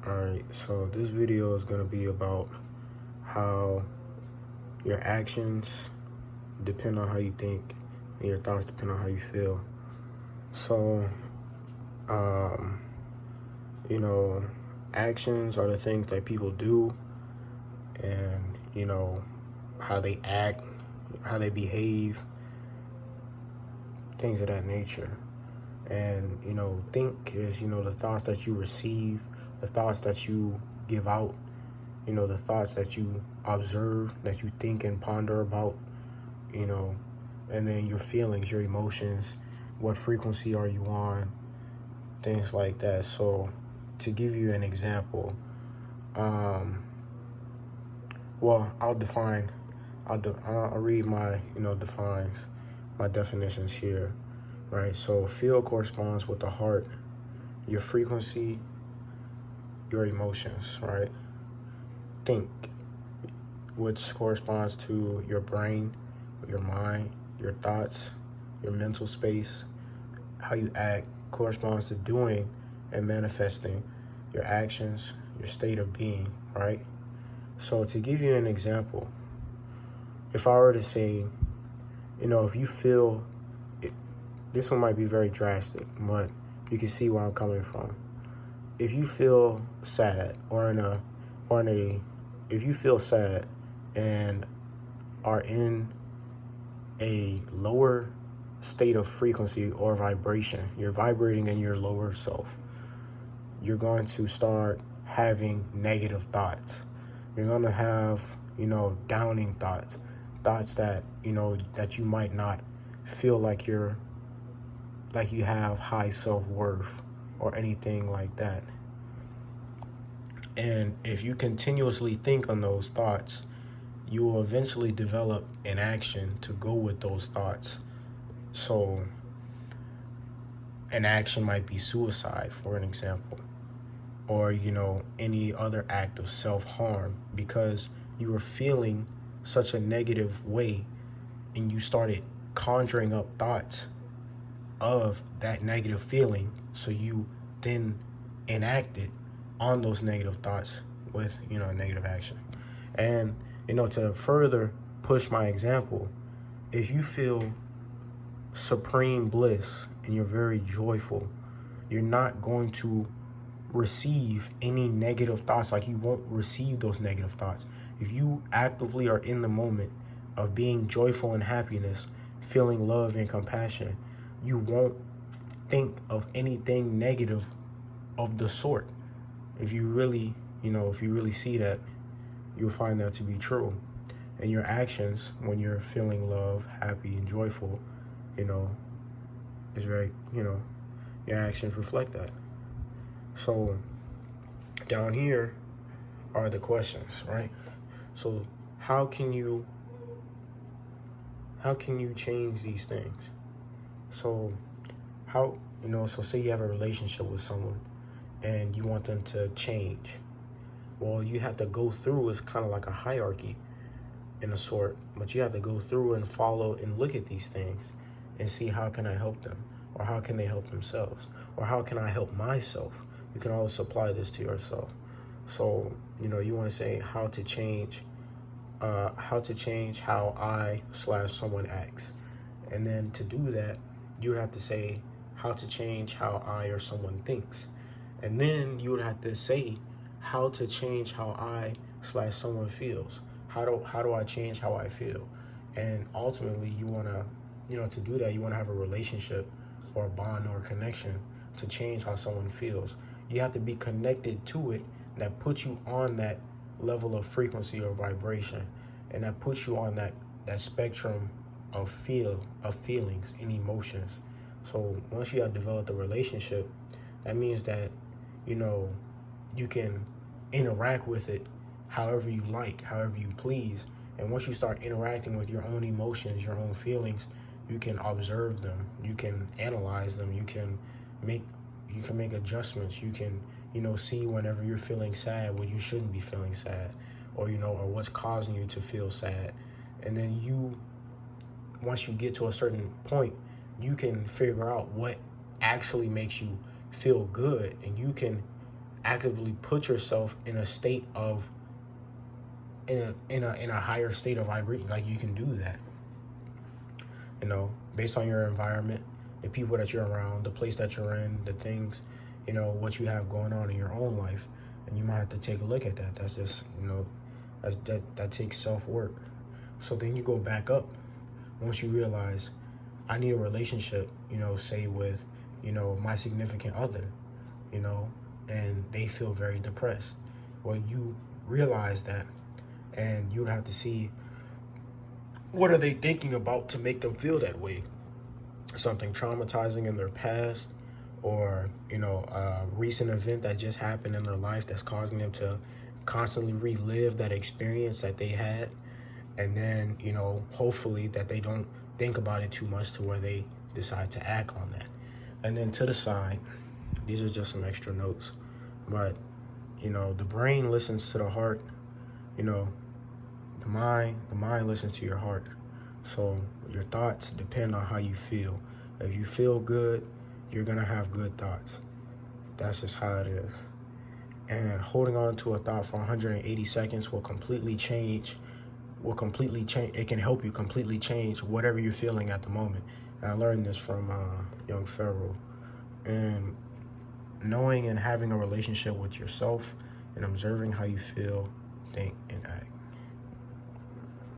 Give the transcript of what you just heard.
Alright, so this video is going to be about how your actions depend on how you think and your thoughts depend on how you feel. So, um, you know, actions are the things that people do and, how they act, how they behave, things of that nature. And, think is, the thoughts that you receive, the thoughts that you give out, the thoughts that you observe, that you think and ponder about, and then your feelings, your emotions, what frequency are you on, things like that. So to give you an example, well, I'll read my, defines, my definitions here, right? So feel corresponds with the heart, your frequency, your emotions, right? Think, which corresponds to your brain, your mind, your thoughts, your mental space. How you act corresponds to doing and manifesting your actions, your state of being, right? So to give you an example, if I were to say, if you feel, this one might be very drastic, but you can see where I'm coming from. If you feel sad if you feel sad and are in a lower state of frequency or vibration, you're vibrating in your lower self, you're going to start having negative thoughts. You're going to have, downing thoughts that, that you might not feel like you have high self-worth or anything like that. And if you continuously think on those thoughts, you will eventually develop an action to go with those thoughts. So an action might be suicide, for an example, or, any other act of self-harm because you were feeling such a negative way and you started conjuring up thoughts of that negative feeling. So you then enacted on those negative thoughts with, negative action. And, to further push my example, if you feel supreme bliss and you're very joyful, you're not going to receive any negative thoughts. Like, you won't receive those negative thoughts. If you actively are in the moment of being joyful and happiness, feeling love and compassion, you won't think of anything negative of the sort. If you really see that, you'll find that to be true. And your actions, when you're feeling love, happy, and joyful, is very, your actions reflect that. So down here are the questions, right? So how can you change these things? So so say you have a relationship with someone and you want them to change. Well, you have to go through, it's kind of like a hierarchy in a sort, but you have to go through and follow and look at these things and see, how can I help them? Or how can they help themselves? Or how can I help myself? You can always apply this to yourself. So, you want to say how to change how I/someone acts. And then to do that, you would have to say how to change how I or someone thinks. And then you would have to say how to change how I/someone feels. How do I change how I feel? And ultimately, you want to, to do that, you want to have a relationship or a bond or a connection to change how someone feels. You have to be connected to it, that puts you on that level of frequency or vibration, and that puts you on that spectrum of feelings and emotions. So once you have developed a relationship, that means that, you can interact with it however you like, however you please. And once you start interacting with your own emotions, your own feelings, you can observe them, you can analyze them, you can make adjustments, you can, see whenever you're feeling sad when you shouldn't be feeling sad, or, or what's causing you to feel sad. And then once you get to a certain point, you can figure out what actually makes you feel good, and you can actively put yourself in a state of in a higher state of vibration. Like, you can do that, based on your environment, the people that you're around, the place that you're in, the things, what you have going on in your own life. And you might have to take a look at that. That's just, that takes self-work. So then you go back up. Once you realize, I need a relationship, say with, my significant other, and they feel very depressed. Well, you realize that, and you would have to see, what are they thinking about to make them feel that way? Something traumatizing in their past, or a recent event that just happened in their life that's causing them to constantly relive that experience that they had. And then hopefully that they don't think about it too much to where they decide to act on that. And then to the side, these are just some extra notes, but the brain listens to the heart. The mind listens to your heart. So your thoughts depend on how you feel. If you feel good, you're gonna have good thoughts. That's just how it is. And holding on to a thought for 180 seconds will completely change. It can help you completely change whatever you're feeling at the moment. And I learned this from young Pharaoh. And knowing and having a relationship with yourself and observing how you feel, think, and act.